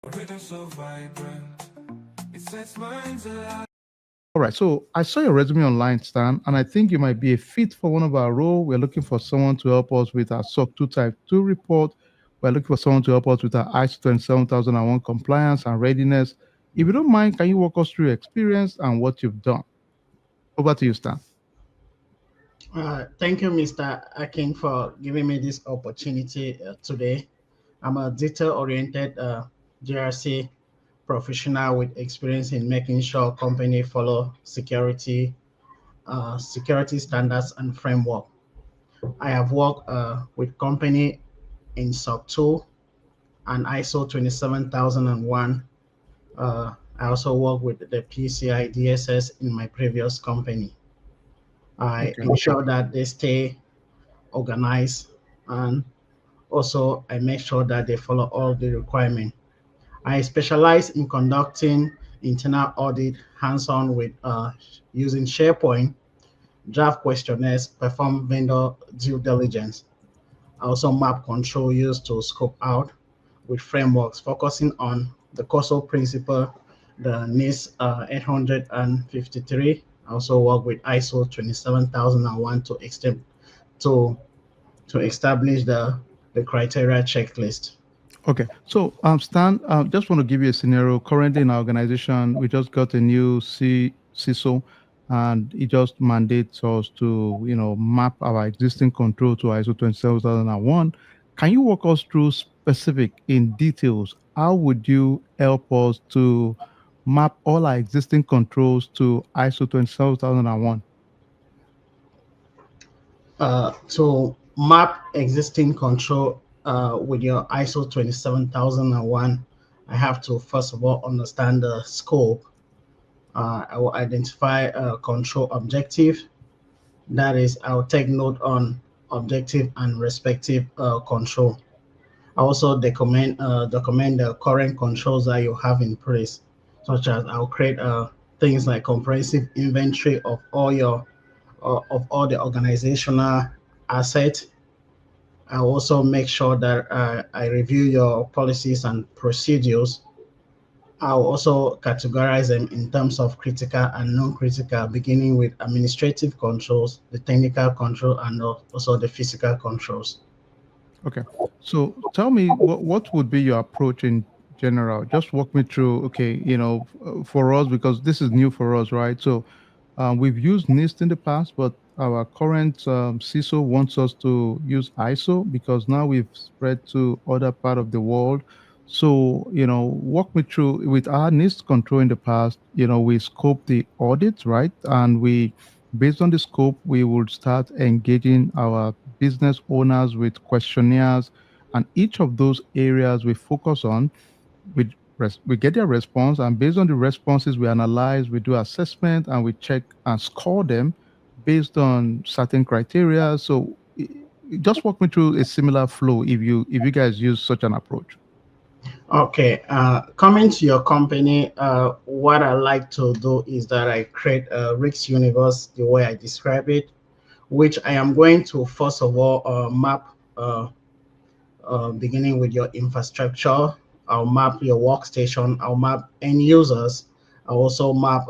Rhythm so vibrant, it sets minds alive. All right, so I saw your resume online, Stan, and I think you might be a fit for one of our roles. We're looking for someone to help us with our SOC 2 Type 2 report. We're looking for someone to help us with our ISO 27001 compliance and readiness. If you don't mind, can you walk us through your experience and what you've done? Over to you, Stan. Thank you, Mr. Akin, for giving me this opportunity today. I'm a data-oriented GRC professional with experience in making sure company follow security standards and framework. I have worked with company in SOC 2 and ISO 27001. I also work with the PCI DSS in my previous company. I Okay. ensure that they stay organized, and also I make sure that they follow all the requirements. I specialize in conducting internal audit hands-on with using SharePoint, draft questionnaires, perform vendor due diligence. I also map control used to scope out with frameworks focusing on the COSO principle, the NIST 853. I also work with ISO 27001 to to establish the criteria checklist. Okay. So, Stan, just want to give you a scenario. Currently in our organization, we just got a new CISO, and it just mandates us to, map our existing control to ISO 27001. Can you walk us through specific in details? How would you help us to map all our existing controls to ISO 27001? To map existing control with your ISO 27001, I have to first of all understand the scope. I will identify a control objective. That is, I'll take note on objective and respective control. I also document the current controls that you have in place, such as I'll create things like comprehensive inventory of all the organizational assets. I also make sure that I review your policies and procedures. I'll also categorize them in terms of critical and non-critical, beginning with administrative controls, the technical control, and also the physical controls. Okay. So tell me what would be your approach in general? Just walk me through, okay, for us, because this is new for us, right? So we've used NIST in the past, but our current CISO wants us to use ISO because now we've spread to other part of the world. So, walk me through with our NIST control in the past, we scope the audit, right? And based on the scope, we would start engaging our business owners with questionnaires. And each of those areas we focus on, we get their response, and based on the responses we analyze, we do assessment, and we check and score them based on certain criteria. So just walk me through a similar flow if you guys use such an approach. Okay, coming to your company, what I like to do is that I create a risk universe the way I describe it, which I am going to first of all map, beginning with your infrastructure. I'll map your workstation. I'll map end users. I'll also map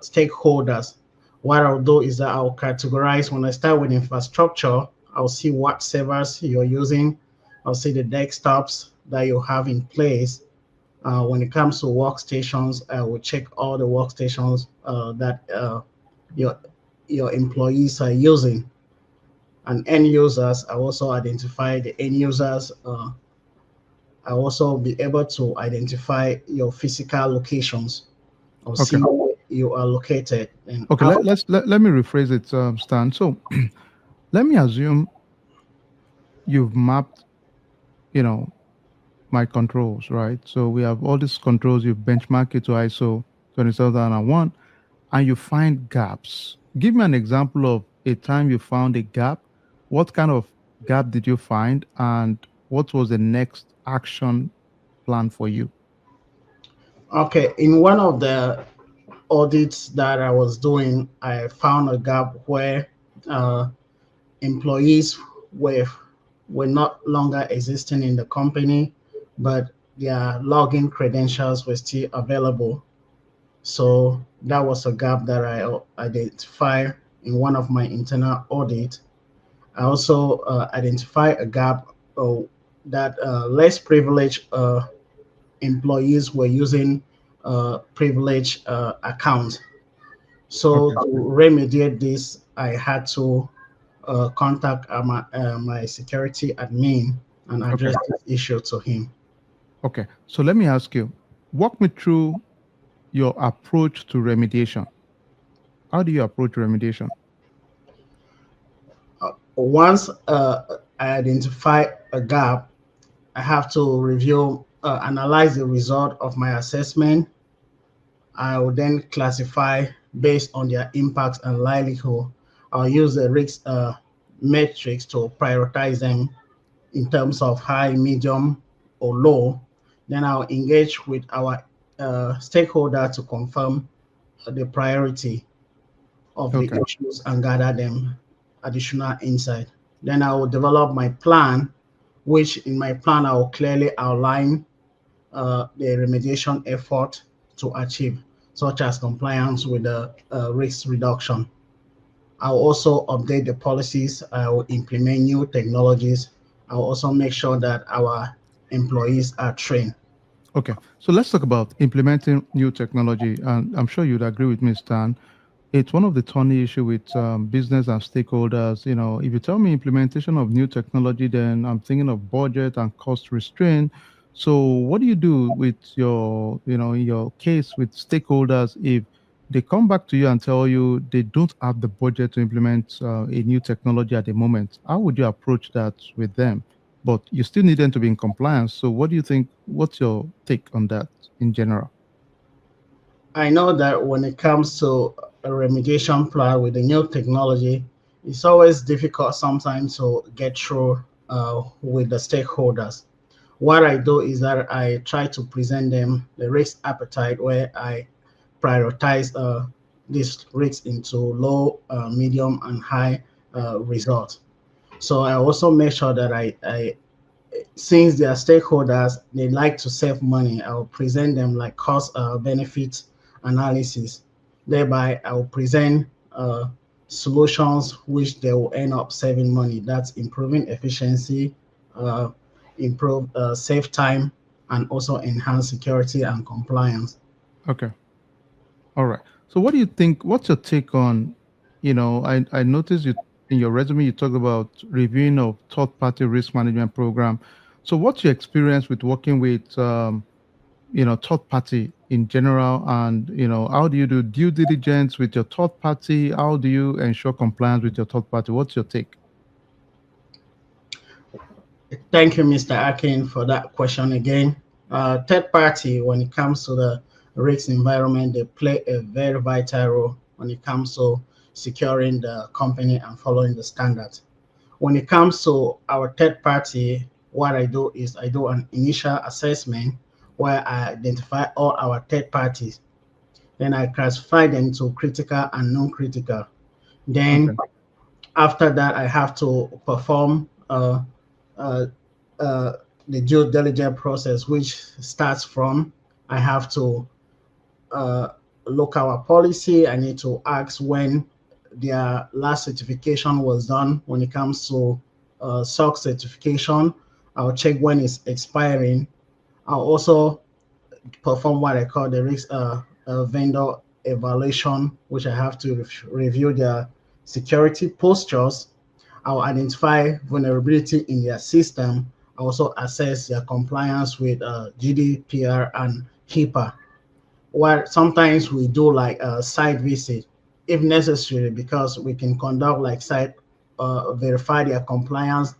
stakeholders. What I'll do is that I'll categorize. When I start with infrastructure, I'll see what servers you're using. I'll see the desktops that you have in place. When it comes to workstations, I will check all the workstations that your your employees are using. And end users, I also identify the end users. I also be able to identify your physical locations or Okay. see where you are located. And Okay. Let me rephrase it, Stan. So let me assume you've mapped, you know, my controls, right? So we have all these controls. You benchmark it to ISO 27001, and you find gaps. Give me an example of a time you found a gap. What kind of gap did you find, and what was the next action plan for you? okay, in one of the audits that I was doing, I found a gap where uh, employees were were not longer existing in the company, but their login credentials were still available. So that was a gap that I identified in one of my internal audit. I also identify a gap that less privileged employees were using privileged accounts. So Okay. to remediate this, I had to contact my security admin and Okay. address this issue to him. Okay. So let me ask you, walk me through your approach to remediation. How do you approach remediation? Once I identify a gap, I have to review, analyze the result of my assessment. I will then classify based on their impact and likelihood. I'll use the risk matrix to prioritize them in terms of high, medium, or low. Then I'll engage with our stakeholder to confirm the priority of the Okay. issues and gather them additional insight. Then I will develop my plan, which in my plan I will clearly outline the remediation effort to achieve, such as compliance with the risk reduction. I'll also update the policies. I will implement new technologies. I'll also make sure that our employees are trained. Okay. So let's talk about implementing new technology. And I'm sure you'd agree with me, Stan. It's one of the thorny issue with business and stakeholders. If you tell me implementation of new technology, then I'm thinking of budget and cost restraint. So what do you do with in your case with stakeholders if they come back to you and tell you they don't have the budget to implement a new technology at the moment? How would you approach that with them? But you still need them to be in compliance. So what do you think? What's your take on that in general? I know that when it comes to a remediation plan with the new technology, it's always difficult sometimes to get through with the stakeholders. What I do is that I try to present them the risk appetite where I prioritize these risks into low, medium, and high results. So I also make sure that since they are stakeholders, they like to save money. I will present them like cost benefit analysis. Thereby, I will present solutions which they will end up saving money. That's improving efficiency, uh, improve save time, and also enhance security and compliance. Okay. All right. So what do you think? What's your take on, I noticed you in your resume you talked about reviewing of third party risk management program. So what's your experience with working with third party in general, and how do you do due diligence with your third party? How do you ensure compliance with your third party? What's your take? Thank you, Mr. Akin, for that question again. Third party, when it comes to the risk environment, they play a very vital role when it comes to securing the company and following the standards. When it comes to our third party, what I do is I do an initial assessment where I identify all our third parties. Then I classify them to critical and non-critical. Okay. Then after that, I have to perform uh, uh, the due diligence process, which starts from I have to uh, look our policy. I need to ask when their last certification was done. When it comes to SOC certification, I'll check when it's expiring. I'll also perform what I call the risk vendor evaluation, which I have to review their security postures. I'll identify vulnerability in their system. I also assess their compliance with GDPR and HIPAA. What sometimes we do like a site visit if necessary, because we can conduct like site verify their compliance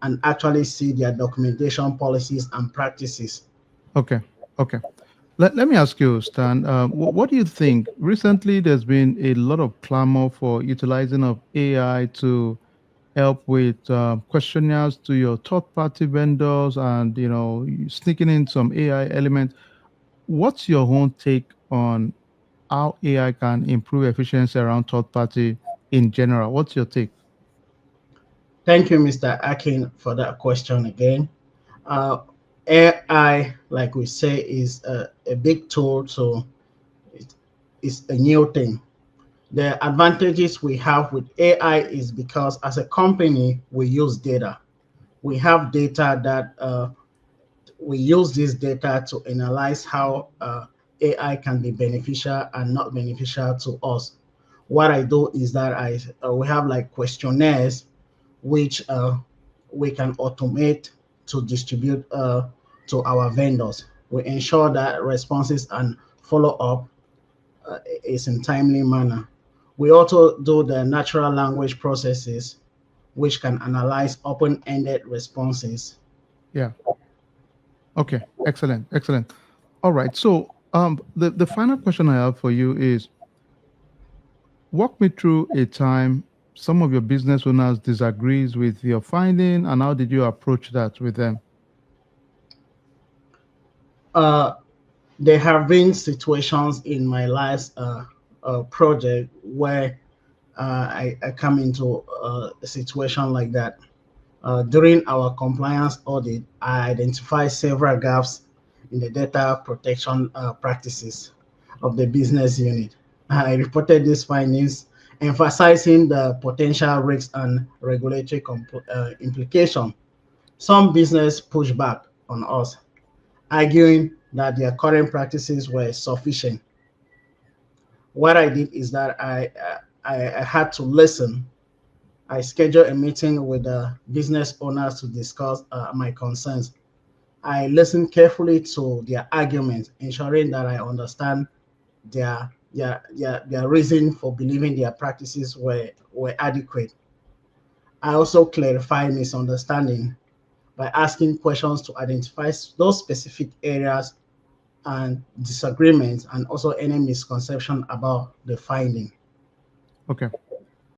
and actually see their documentation policies and practices. Okay. Okay. Let me ask you, Stan, what do you think? Recently, there's been a lot of clamor for utilizing of AI to help with questionnaires to your third-party vendors and, sneaking in some AI element. What's your own take on how AI can improve efficiency around third-party in general? What's your take? Thank you, Mr. Akin, for that question again. Uh, AI, like we say, is a big tool, so it's a new thing. The advantages we have with AI is because as a company, we use data. We have data that we use this data to analyze how AI can be beneficial and not beneficial to us. What I do is that we have like questionnaires which we can automate to distribute to our vendors. We ensure that responses and follow up is in timely manner. We also do the natural language processes, which can analyze open-ended responses. Yeah. Okay. Excellent. Excellent. All right. So the final question I have for you is, walk me through a time some of your business owners disagrees with your finding, and how did you approach that with them? Uh, there have been situations in my last project where I come into a situation like that. During our compliance audit, I identified several gaps in the data protection practices of the business unit. I reported these findings, emphasizing the potential risks and regulatory implication. Some business pushed back on us, arguing that their current practices were sufficient. What I did is that I had to listen. I scheduled a meeting with the business owners to discuss my concerns. I listened carefully to their arguments, ensuring that I understand their reason for believing their practices were adequate. I also clarified misunderstanding by asking questions to identify those specific areas and disagreements and also any misconception about the finding. Okay.